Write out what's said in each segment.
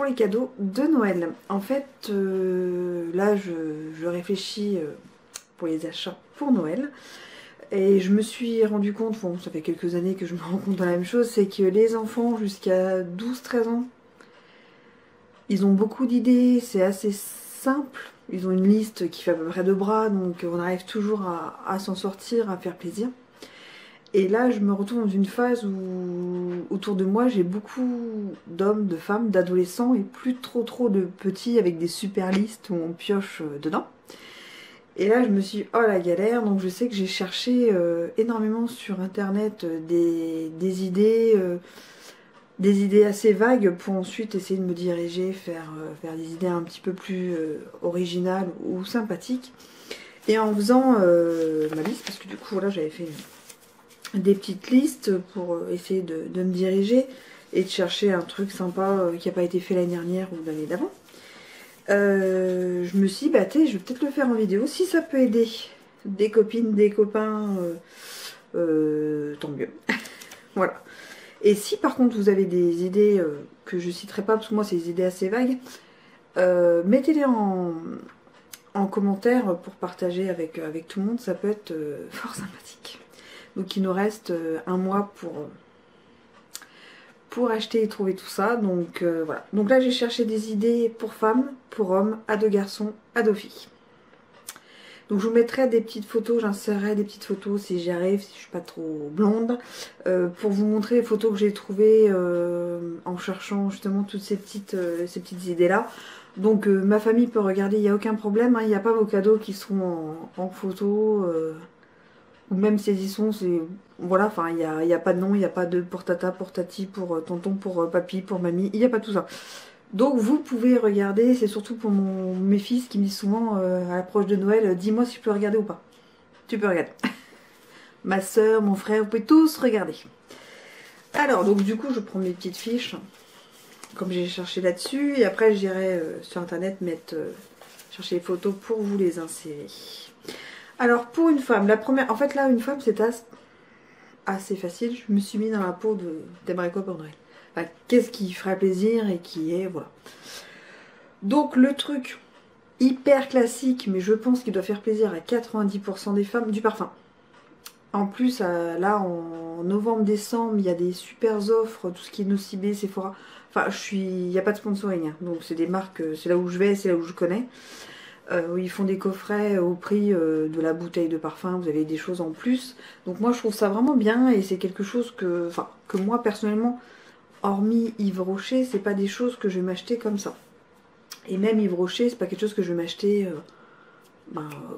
les cadeaux de Noël. En fait, là, je réfléchis pour les achats pour Noël. Et je me suis rendu compte, bon, ça fait quelques années que je me rends compte de la même chose, c'est que les enfants jusqu'à 12-13 ans, ils ont beaucoup d'idées, c'est assez simple. Ils ont une liste qui fait à peu près 2 bras, donc on arrive toujours à s'en sortir, à faire plaisir. Et là, je me retrouve dans une phase où, autour de moi, j'ai beaucoup d'hommes, de femmes, d'adolescents et plus trop de petits avec des super listes où on pioche dedans. Et là, je me suis dit, oh la galère, donc je sais que j'ai cherché énormément sur internet des idées assez vagues pour ensuite essayer de me diriger, faire des idées un petit peu plus originales ou sympathiques. Et en faisant ma liste, parce que du coup, là, j'avais fait des petites listes pour essayer de me diriger et de chercher un truc sympa qui n'a pas été fait l'année dernière ou l'année d'avant. Je me suis dit, bah je vais peut-être le faire en vidéo. Si ça peut aider des copines, des copains, tant mieux. Voilà. Et si par contre vous avez des idées que je citerai pas, parce que moi c'est des idées assez vagues, mettez-les en commentaire pour partager avec tout le monde, ça peut être fort sympathique. Donc il nous reste un mois pour acheter et trouver tout ça. Donc voilà. Donc là j'ai cherché des idées pour femmes, pour hommes, à 2 garçons, à 2 filles. Donc je vous mettrai des petites photos, j'insérerai des petites photos si j'y arrive, si je suis pas trop blonde, pour vous montrer les photos que j'ai trouvées en cherchant justement toutes ces petites idées là. Donc ma famille peut regarder, il n'y a aucun problème, hein, il n'y a pas vos cadeaux qui seront en photo, ou même si ils sont, c'est... Voilà, enfin il y a pas de nom, il n'y a pas de pour tata, pour tati, pour tonton, pour papy, pour mamie, il n'y a pas tout ça. Donc vous pouvez regarder, c'est surtout pour mes fils qui me disent souvent à l'approche de Noël, dis-moi si je peux regarder ou pas. Tu peux regarder. Ma soeur, mon frère, vous pouvez tous regarder. Alors donc du coup je prends mes petites fiches, comme j'ai cherché là-dessus, et après j'irai sur internet chercher les photos pour vous les insérer. Alors pour une femme, la première, en fait là une femme c'est assez facile, je me suis mis dans la peau de t'aimerais quoi pour Noël. Enfin, qu'est-ce qui ferait plaisir et qui est, voilà. Donc le truc hyper classique, mais je pense qu'il doit faire plaisir à 90% des femmes, du parfum. En plus, là en novembre-décembre, il y a des super offres, tout ce qui est Nocibé, Sephora. Enfin, il n'y a pas de sponsoring, hein. Donc c'est des marques, c'est là où je vais, c'est là où je connais. Où ils font des coffrets au prix de la bouteille de parfum, vous avez des choses en plus. Donc moi je trouve ça vraiment bien et c'est quelque chose que moi personnellement, hormis Yves Rocher, c'est pas des choses que je vais m'acheter comme ça. Et même Yves Rocher, c'est pas quelque chose que je vais m'acheter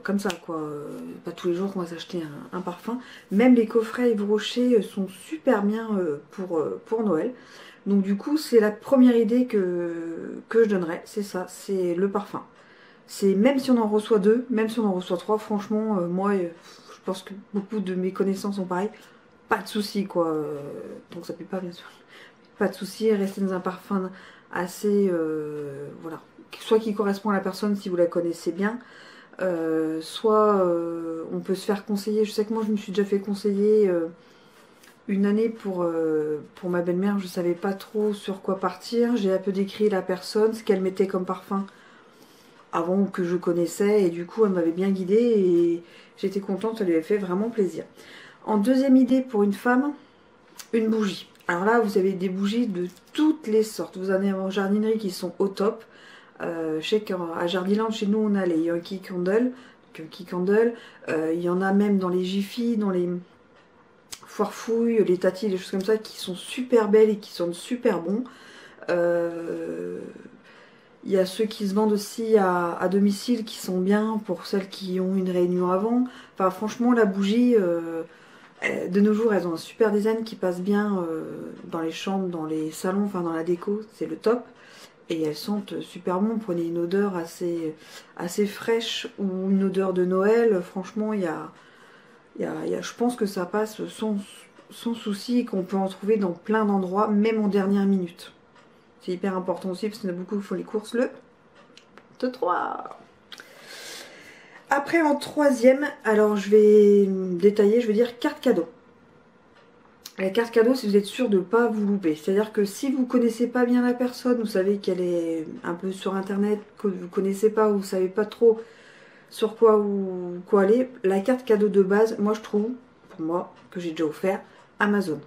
comme ça quoi. Pas tous les jours qu'on va s'acheter un parfum. Même les coffrets Yves Rocher sont super bien pour Noël. Donc du coup c'est la première idée que je donnerais, c'est ça, c'est le parfum. C'est même si on en reçoit 2, même si on en reçoit 3, franchement, moi, je pense que beaucoup de mes connaissances sont pareilles. Pas de souci quoi. Donc ça pue pas bien sûr. Pas de souci, restez dans un parfum assez, voilà, soit qui correspond à la personne si vous la connaissez bien, soit on peut se faire conseiller. Je sais que moi je me suis déjà fait conseiller une année pour ma belle-mère, je savais pas trop sur quoi partir. J'ai un peu décrit la personne, ce qu'elle mettait comme parfum avant que je connaissais et du coup elle m'avait bien guidée et j'étais contente, ça lui avait fait vraiment plaisir. En deuxième idée pour une femme, une bougie. Alors là vous avez des bougies de toutes les sortes, vous en avez en jardinerie qui sont au top. Je sais qu'à Jardiland chez nous on a les Yankee Candle, il y en a même dans les Jiffy, dans les Foirefouilles, les Tati, des choses comme ça qui sont super belles et qui sont super bons. Il y a ceux qui se vendent aussi à domicile qui sont bien pour celles qui ont une réunion avant. Enfin franchement la bougie, de nos jours elles ont un super design qui passe bien dans les chambres, dans les salons, enfin dans la déco, c'est le top. Et elles sentent super bon, prenez une odeur assez fraîche ou une odeur de Noël, franchement je pense que ça passe sans souci et qu'on peut en trouver dans plein d'endroits, même en dernière minute. C'est hyper important aussi parce qu'il y en a beaucoup qui font les courses le 3. Après en troisième, alors je vais détailler, je vais dire carte cadeau. La carte cadeau, si vous êtes sûr de ne pas vous louper. C'est-à-dire que si vous connaissez pas bien la personne, vous savez qu'elle est un peu sur internet, que vous connaissez pas, ou vous savez pas trop sur quoi ou quoi aller, la carte cadeau de base, moi je trouve, pour moi, que j'ai déjà offert, Amazon.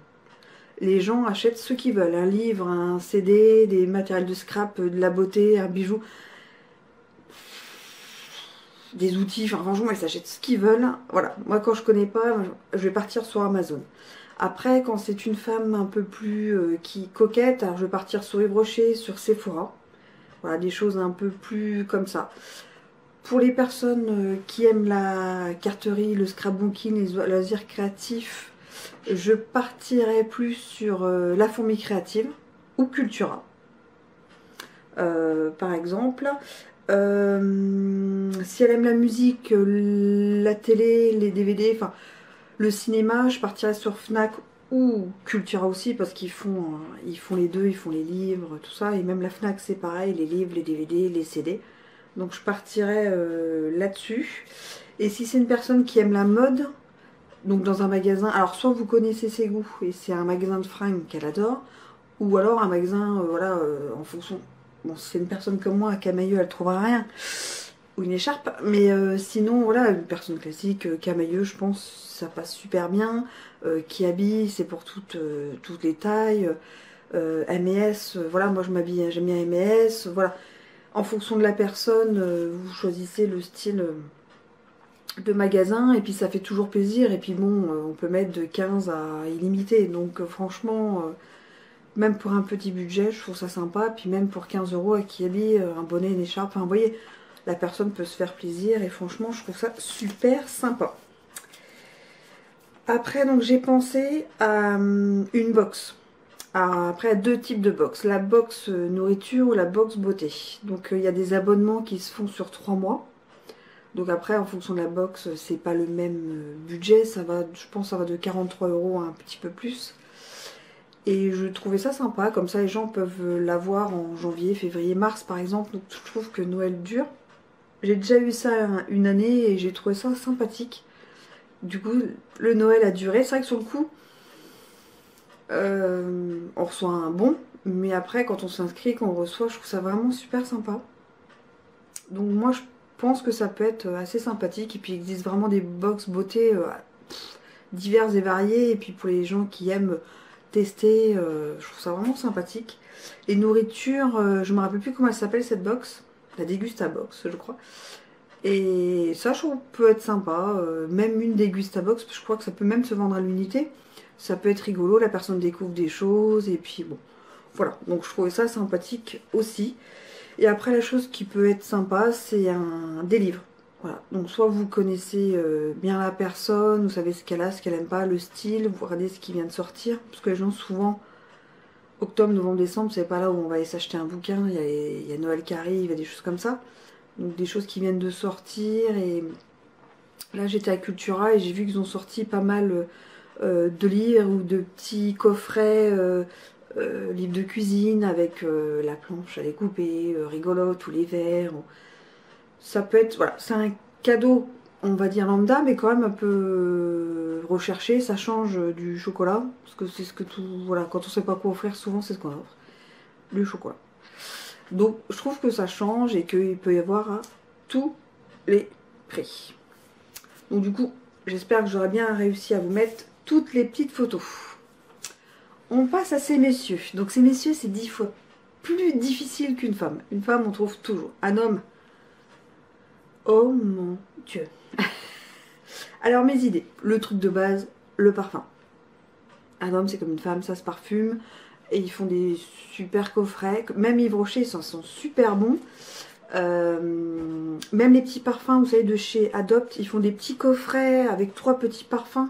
Les gens achètent ce qu'ils veulent, un livre, un CD, des matériels de scrap, de la beauté, un bijou, des outils, enfin franchement ils s'achètent ce qu'ils veulent. Voilà, moi quand je connais pas, je vais partir sur Amazon. Après, quand c'est une femme un peu plus qui coquette, alors je vais partir sur Yves Rocher, sur Sephora. Voilà, des choses un peu plus comme ça. Pour les personnes qui aiment la carterie, le scrapbooking, les loisirs créatifs, je partirai plus sur La Fourmi Créative ou Cultura. Par exemple, si elle aime la musique, la télé, les DVD, enfin le cinéma, je partirais sur Fnac ou Cultura aussi parce ils font les deux, ils font les livres, tout ça. Et même la Fnac c'est pareil, les livres, les DVD, les CD. Donc je partirais là-dessus. Et si c'est une personne qui aime la mode, donc dans un magasin, alors soit vous connaissez ses goûts et c'est un magasin de fringues qu'elle adore, ou alors un magasin, voilà, en fonction. Bon, si c'est une personne comme moi, à Camailleux, elle trouvera rien. Ou une écharpe. Mais sinon, voilà, une personne classique, Camailleux, je pense, ça passe super bien. Qui habille, c'est pour toutes les tailles. M&S, voilà, moi je m'habille, j'aime bien M&S, voilà. En fonction de la personne, vous choisissez le style de magasin et puis ça fait toujours plaisir. Et puis bon, on peut mettre de 15 à illimité. Donc franchement, même pour un petit budget, je trouve ça sympa. Puis même pour 15 euros à Kiabi, un bonnet, une écharpe, enfin vous voyez, la personne peut se faire plaisir et franchement, je trouve ça super sympa. Après, donc j'ai pensé à une box. Après, à deux types de box. La box nourriture ou la box beauté. Donc il y a des abonnements qui se font sur 3 mois. Donc après, en fonction de la box, c'est pas le même budget. Ça va, je pense que ça va de 43 euros à un petit peu plus. Et je trouvais ça sympa. Comme ça, les gens peuvent l'avoir en janvier, février, mars par exemple. Donc je trouve que Noël dure. J'ai déjà eu ça une année et j'ai trouvé ça sympathique. Du coup, le Noël a duré. C'est vrai que sur le coup, on reçoit un bon. Mais après, quand on s'inscrit, quand on reçoit, je trouve ça vraiment super sympa. Donc moi, je pense que ça peut être assez sympathique. Et puis, il existe vraiment des box beauté diverses et variées. Et puis, pour les gens qui aiment tester, je trouve ça vraiment sympathique. Et nourriture, je me rappelle plus comment elle s'appelle cette box. La Dégusta Box, je crois. Et ça, je trouve, peut être sympa. Même une Dégusta Box, je crois que ça peut même se vendre à l'unité. Ça peut être rigolo, la personne découvre des choses. Et puis bon, voilà. Donc je trouvais ça sympathique aussi. Et après, la chose qui peut être sympa, c'est des livres. Voilà. Donc soit vous connaissez bien la personne, vous savez ce qu'elle a, ce qu'elle aime pas, le style, vous regardez ce qui vient de sortir. Parce que les gens, souvent, octobre, novembre, décembre, c'est pas là où on va aller s'acheter un bouquin. Il y a Noël qui arrive, il y a des choses comme ça. Donc des choses qui viennent de sortir. Et là, j'étais à Cultura et j'ai vu qu'ils ont sorti pas mal de livres ou de petits coffrets. Livres de cuisine avec la planche à découper, rigolote ou les verres. Ça peut être, voilà, c'est un cadeau, on va dire lambda, mais quand même un peu recherché. Ça change du chocolat, parce que c'est ce que tout, voilà, quand on sait pas quoi offrir, souvent c'est ce qu'on offre, le chocolat. Donc je trouve que ça change et qu'il peut y avoir à tous les prix. Donc du coup, j'espère que j'aurai bien réussi à vous mettre toutes les petites photos. On passe à ces messieurs. Donc ces messieurs, c'est 10 fois plus difficile qu'une femme. Une femme, on trouve toujours. Un homme, oh mon Dieu. Alors mes idées. Le truc de base, le parfum. Un homme, c'est comme une femme, ça se parfume. Et ils font des super coffrets. Même Yves Rocher, ils sont super bons. Même les petits parfums, vous savez, de chez Adopt, ils font des petits coffrets avec 3 petits parfums.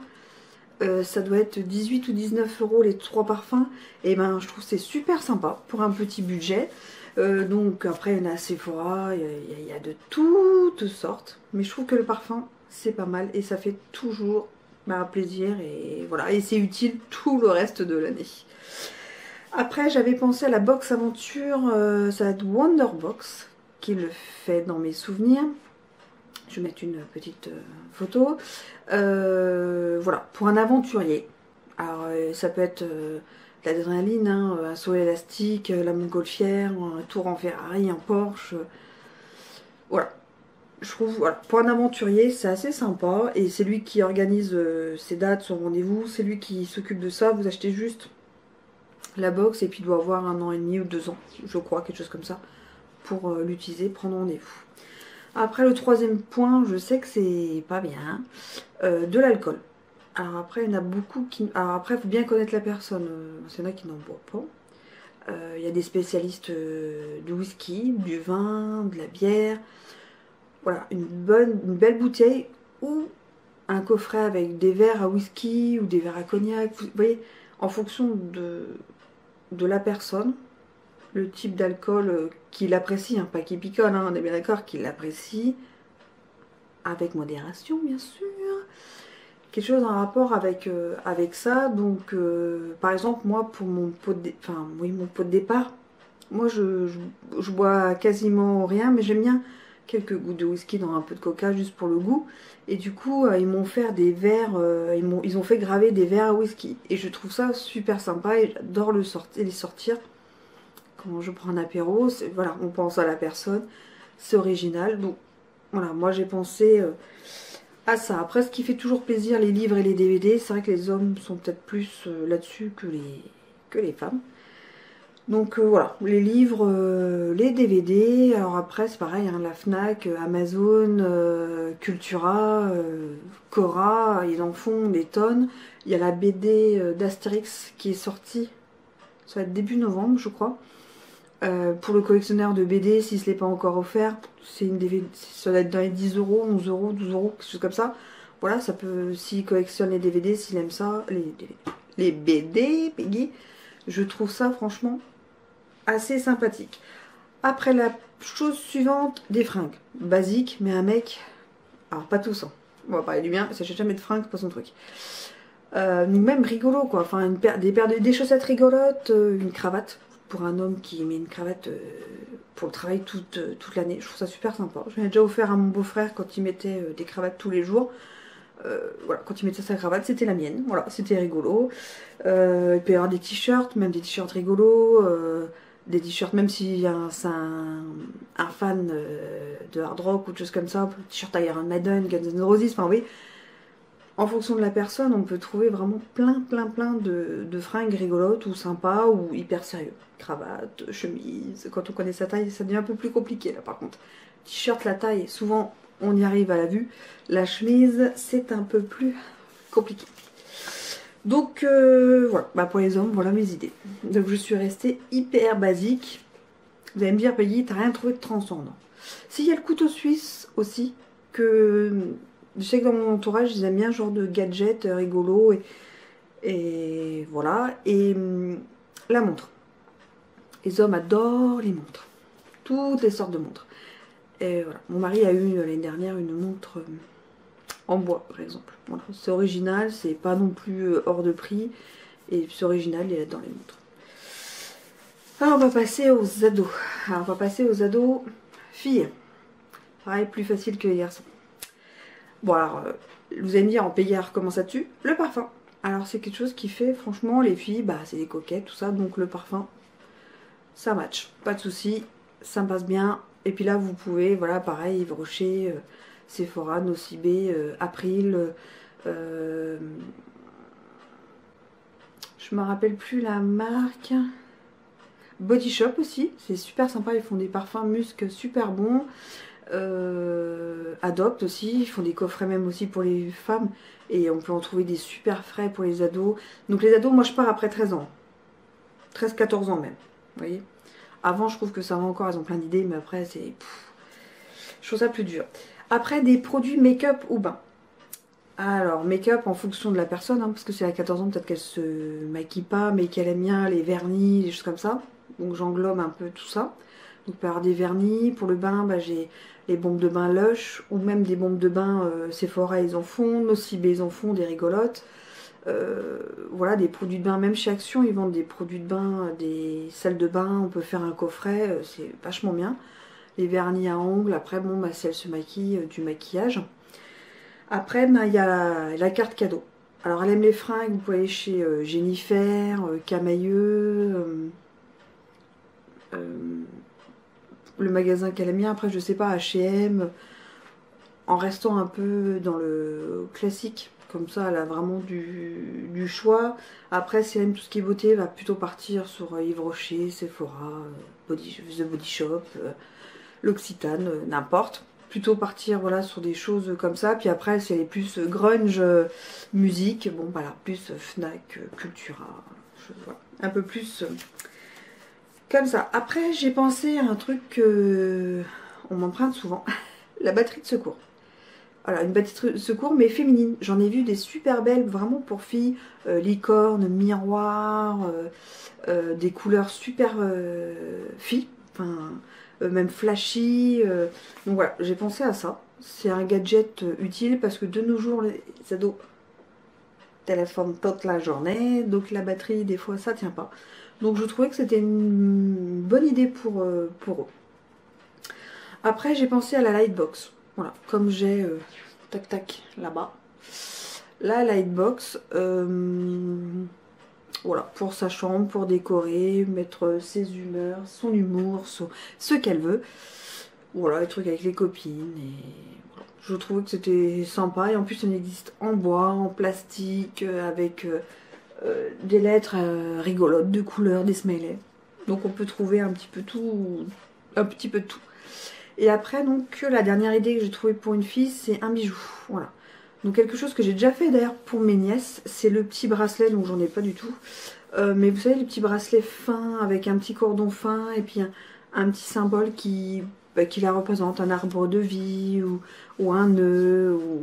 Ça doit être 18 ou 19 euros les 3 parfums. Et ben je trouve que c'est super sympa pour un petit budget. Donc après il y en a à Sephora, il y a de toutes sortes. Mais je trouve que le parfum c'est pas mal et ça fait toujours plaisir et voilà. Et c'est utile tout le reste de l'année. Après j'avais pensé à la box aventure, ça va être Wonderbox qui le fait dans mes souvenirs. Je vais mettre une petite photo. Voilà, pour un aventurier. Alors ça peut être l'adrénaline, hein, un saut élastique, la montgolfière, un tour en Ferrari, un Porsche. Voilà. Je trouve, voilà, pour un aventurier, c'est assez sympa. Et c'est lui qui organise ses dates, son rendez-vous. C'est lui qui s'occupe de ça. Vous achetez juste la box et puis il doit avoir 1 an et demi ou 2 ans, je crois, quelque chose comme ça, pour l'utiliser, prendre rendez-vous. Après, le troisième point, je sais que c'est pas bien, de l'alcool. Alors après, il y en a beaucoup qui... Alors après, il faut bien connaître la personne. Il y en a qui n'en boivent pas. Il y a des spécialistes du whisky, du vin, de la bière. Voilà, une belle bouteille ou un coffret avec des verres à whisky ou des verres à cognac. Vous voyez, en fonction de la personne, le type d'alcool qu'il apprécie, hein, pas qu'il picole, hein, on est bien d'accord, qu'il apprécie, avec modération bien sûr. Quelque chose en rapport avec ça. Donc par exemple moi pour mon pot de, enfin, oui, mon pot de départ, moi je bois quasiment rien, mais j'aime bien quelques gouttes de whisky dans un peu de coca juste pour le goût. Et du coup ils m'ont fait des verres, ils ont fait graver des verres à whisky. Et je trouve ça super sympa et j'adore les sortir quand je prends un apéro. Voilà, on pense à la personne, c'est original. Donc voilà, moi j'ai pensé à ça. Après, ce qui fait toujours plaisir, les livres et les DVD, c'est vrai que les hommes sont peut-être plus là-dessus que les femmes. Donc voilà, les livres, les DVD. Alors après, c'est pareil, hein, la Fnac, Amazon, Cultura, Cora, ils en font des tonnes. Il y a la BD d'Astérix qui est sortie, ça va être début novembre, je crois. Pour le collectionneur de BD, s'il ne se l'est pas encore offert, c'est une DVD, ça doit être dans les 10 euros, 11 euros, 12 euros, quelque chose comme ça. Voilà, ça peut, s'il collectionne les DVD, s'il aime ça, les BD, Peggy, je trouve ça franchement assez sympathique. Après, la chose suivante, des fringues. Basiques, mais un mec, alors pas tous, hein. On va parler du mien, il s'achète jamais de fringues, c'est pas son truc. Même rigolo quoi, enfin des chaussettes rigolotes, une cravate. Pour un homme qui met une cravate pour le travail toute l'année. Je trouve ça super sympa. Je l'ai déjà offert à mon beau-frère quand il mettait des cravates tous les jours. Voilà, quand il mettait sa cravate, c'était la mienne. Voilà, c'était rigolo. Il peut y avoir des t-shirts, même des t-shirts rigolos. Des t-shirts, même si c'est un fan de hard rock ou de choses comme ça. T-shirt Iron Maiden, Guns N' Roses, enfin oui. En fonction de la personne, on peut trouver vraiment plein de fringues rigolotes ou sympas ou hyper sérieux. Cravate, chemise, quand on connaît sa taille, ça devient un peu plus compliqué là par contre. T-shirt, la taille, souvent on y arrive à la vue. La chemise, c'est un peu plus compliqué. Donc voilà, bah, pour les hommes, voilà mes idées. Donc je suis restée hyper basique. Vous allez me dire, Peggy, t'as rien trouvé de transcendant. S'il y a le couteau suisse aussi, que... Je sais que dans mon entourage, ils aiment bien ce genre de gadget rigolo et voilà. Et la montre. Les hommes adorent les montres. Toutes les sortes de montres. Et voilà. Mon mari a eu l'année dernière une montre en bois, par exemple. Voilà. C'est original, c'est pas non plus hors de prix. Et c'est original, il est dans les montres. Alors on va passer aux ados. Alors on va passer aux ados filles. Pareil, plus facile que les garçons. Bon alors, vous allez me dire en payard comment ça tue? Le parfum. Alors c'est quelque chose qui fait, franchement, les filles, bah c'est des coquettes, tout ça, donc le parfum, ça match. Pas de souci, ça me passe bien. Et puis là, vous pouvez, voilà, pareil, Yves Rocher, Sephora, Nocibé, April, je me rappelle plus la marque. Body Shop aussi, c'est super sympa, ils font des parfums musc super bons. Adopt aussi, ils font des coffrets même aussi pour les femmes et on peut en trouver des super frais pour les ados. Donc les ados, moi je pars après 13 ans, 13-14 ans même, vous voyez. Avant je trouve que ça va encore, elles ont plein d'idées, mais après c'est... Je trouve ça plus dur. Après des produits make-up ou bain. Alors make-up en fonction de la personne, hein, parce que c'est à 14 ans peut-être qu'elle se maquille pas, mais qu'elle aime bien les vernis, des choses comme ça. Donc j'englobe un peu tout ça. Donc, par des vernis. Pour le bain, bah, j'ai les bombes de bain Lush ou même des bombes de bain Sephora, ils en font. Nocibé, ils en font, des rigolotes. Voilà, des produits de bain. Même chez Action, ils vendent des produits de bain, des salles de bain. On peut faire un coffret, c'est vachement bien. Les vernis à ongles. Après, bon, bah, si elle se maquille, du maquillage. Après, bah, il y a la carte cadeau. Alors elle aime les fringues, vous pouvez aller chez Jennifer, Camailleux, le magasin qu'elle aime bien, après je sais pas, H&M, en restant un peu dans le classique. Comme ça, elle a vraiment du choix. Après, si elle aime tout ce qui est beauté, elle va plutôt partir sur Yves Rocher, Sephora, The Body Shop, l'Occitane, n'importe. Plutôt partir voilà, sur des choses comme ça. Puis après, si elle est plus grunge, musique, bon voilà, plus Fnac, Cultura, voilà, un peu plus comme ça. Après, j'ai pensé à un truc que on m'emprunte souvent, la batterie de secours. Voilà, une batterie de secours mais féminine. J'en ai vu des super belles, vraiment pour filles, licorne, miroir, des couleurs super filles, enfin même flashy. Donc voilà, j'ai pensé à ça. C'est un gadget utile parce que de nos jours, les ados téléphonent toute la journée, donc la batterie, des fois, ça tient pas. Donc je trouvais que c'était une bonne idée pour eux. Après, j'ai pensé à la Lightbox. Voilà, comme j'ai tac tac là-bas. La Lightbox, voilà, pour sa chambre, pour décorer, mettre ses humeurs, son humour, ce qu'elle veut. Voilà, les trucs avec les copines. Et voilà. Je trouvais que c'était sympa. Et en plus, il existe en bois, en plastique, avec des lettres rigolotes, de couleurs, des smileys. Donc on peut trouver un petit peu tout. Un petit peu de tout. Et après, donc, la dernière idée que j'ai trouvée pour une fille, c'est un bijou. Voilà. Donc, quelque chose que j'ai déjà fait d'ailleurs pour mes nièces, c'est le petit bracelet, donc j'en ai pas du tout. Mais vous savez, les petits bracelets fins, avec un petit cordon fin, et puis un petit symbole qui la représente, un arbre de vie, ou un nœud, ou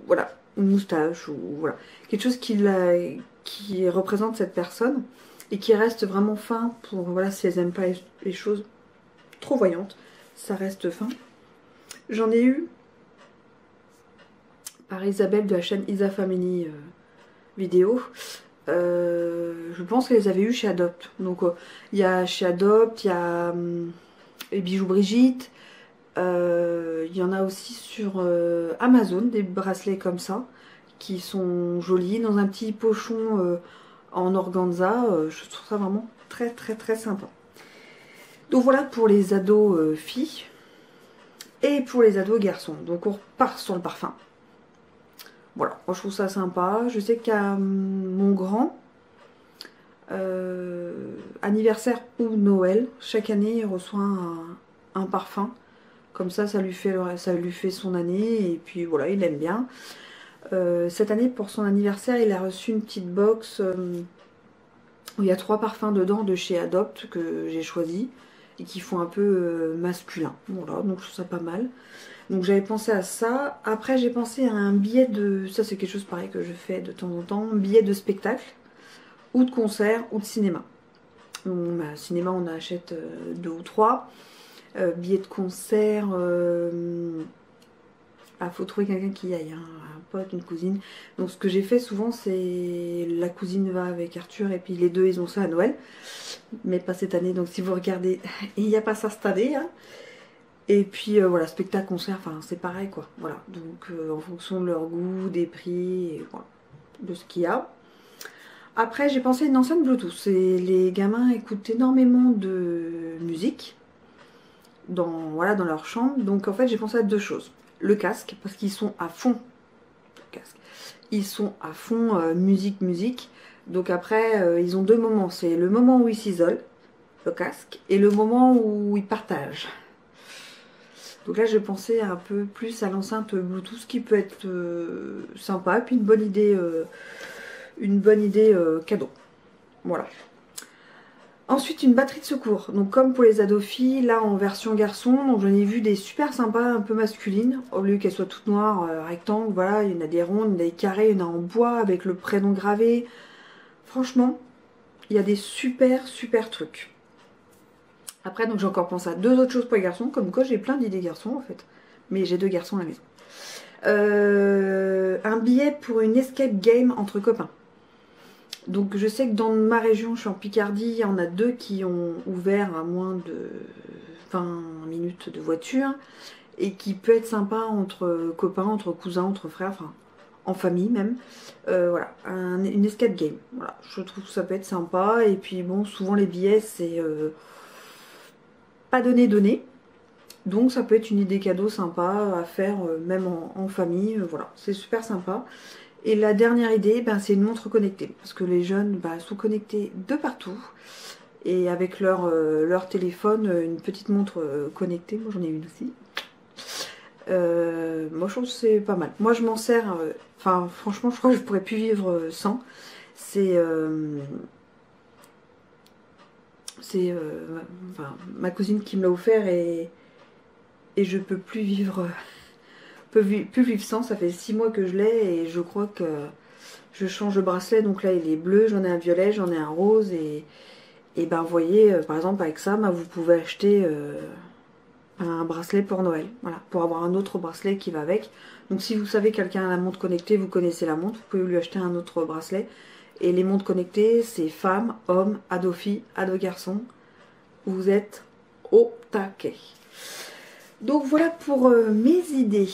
voilà, une moustache, ou voilà. Quelque chose qui représente cette personne, et qui reste vraiment fin pour, voilà, si elles n'aiment pas les choses trop voyantes. Ça reste fin. J'en ai eu par Isabelle de la chaîne Isa Family vidéo. Je pense qu'elle les avait eu chez Adopt. Donc il y a chez Adopt, il y a les bijoux Brigitte. Il y en a aussi sur Amazon, des bracelets comme ça, qui sont jolis, dans un petit pochon en organza. Je trouve ça vraiment très très très sympa. Donc voilà pour les ados filles. Et pour les ados garçons, donc on repart sur le parfum. Voilà, moi je trouve ça sympa. Je sais qu'à mon grand anniversaire ou Noël, chaque année il reçoit un parfum. Comme ça lui fait son année et puis voilà, il aime bien. Cette année pour son anniversaire, il a reçu une petite box où il y a 3 parfums dedans de chez Adopt que j'ai choisi et qui font un peu masculin. Voilà, donc je trouve ça pas mal. Donc j'avais pensé à ça. Après j'ai pensé à un billet de... Ça c'est quelque chose pareil que je fais de temps en temps. Un billet de spectacle, ou de concert, ou de cinéma. Donc bah, cinéma on achète 2 ou 3. Billet de concert... Ah, faut trouver quelqu'un qui y aille, hein. Un pote, une cousine. Donc ce que j'ai fait souvent c'est... La cousine va avec Arthur et puis les deux ils ont ça à Noël. Mais pas cette année, donc si vous regardez, il n'y a pas ça cette année. Hein. Et puis voilà, spectacle, concert, enfin c'est pareil quoi. Voilà, donc en fonction de leur goût, des prix, et voilà, de ce qu'il y a. Après j'ai pensé à une enceinte Bluetooth. Les gamins écoutent énormément de musique voilà, dans leur chambre. Donc en fait j'ai pensé à 2 choses. Le casque, parce qu'ils sont à fond. Casque. Ils sont à fond musique. Donc après ils ont 2 moments. C'est le moment où ils s'isolent, le casque, et le moment où ils partagent. Donc là, je pensais un peu plus à l'enceinte Bluetooth qui peut être sympa, et puis une bonne idée cadeau. Voilà. Ensuite, une batterie de secours. Donc comme pour les ados filles, là en version garçon, donc j'en ai vu des super sympas, un peu masculines, au lieu qu'elles soient toutes noires, rectangles, voilà, il y en a des rondes, il y en a des carrés, il y en a en bois avec le prénom gravé. Franchement, il y a des super trucs. Après, donc j'ai encore pensé à 2 autres choses pour les garçons, comme quoi j'ai plein d'idées garçons en fait. Mais j'ai 2 garçons à la maison. Un billet pour une escape game entre copains. Donc je sais que dans ma région, je suis en Picardie, il y en a 2 qui ont ouvert à moins de 20 minutes de voiture. Et qui peut être sympa entre copains, entre cousins, entre frères, enfin en famille même. Voilà, une escape game. Voilà, je trouve que ça peut être sympa. Et puis bon, souvent les billets c'est pas donné. Donc ça peut être une idée cadeau sympa à faire même en famille. Voilà, c'est super sympa. Et la dernière idée, ben, c'est une montre connectée. Parce que les jeunes sont connectés de partout. Et avec leur téléphone, une petite montre connectée. Moi j'en ai une aussi. Moi je trouve que c'est pas mal. Moi je m'en sers, enfin franchement je crois que je pourrais plus vivre sans. C'est enfin, ma cousine qui me l'a offert et je peux plus vivre, plus vivre sans. Ça fait 6 mois que je l'ai et je crois que je change de bracelet. Donc là il est bleu, j'en ai un violet, j'en ai un rose et ben vous voyez par exemple avec ça ben, vous pouvez acheter un bracelet pour Noël, voilà, pour avoir un autre bracelet qui va avec. Donc si vous savez quelqu'un a la montre connectée, vous connaissez la montre, vous pouvez lui acheter un autre bracelet. Et les montres connectées, c'est femmes, hommes, ados filles, ados garçons. Vous êtes au taquet. Donc voilà pour mes idées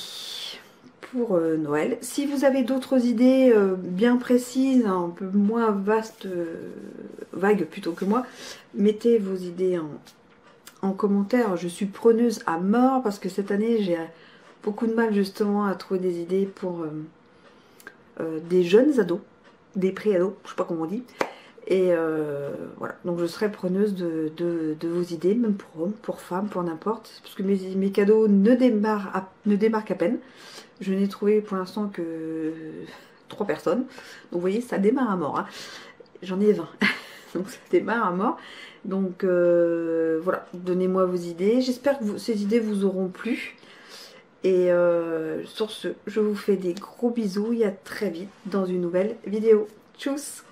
pour Noël. Si vous avez d'autres idées bien précises, un peu moins vastes, vagues plutôt que moi, mettez vos idées en commentaire. Je suis preneuse à mort parce que cette année j'ai beaucoup de mal justement à trouver des idées pour des jeunes ados, des pré-ados, je sais pas comment on dit. Et voilà, donc je serai preneuse de vos idées, même pour hommes, pour femmes, pour n'importe. Parce que mes cadeaux ne démarquent à peine. Je n'ai trouvé pour l'instant que 3 personnes. Donc vous voyez, ça démarre à mort. Hein. J'en ai 20. Donc ça démarre à mort. Donc voilà, donnez-moi vos idées. J'espère que ces idées vous auront plu. Et sur ce, je vous fais des gros bisous et à très vite dans une nouvelle vidéo. Tchuss!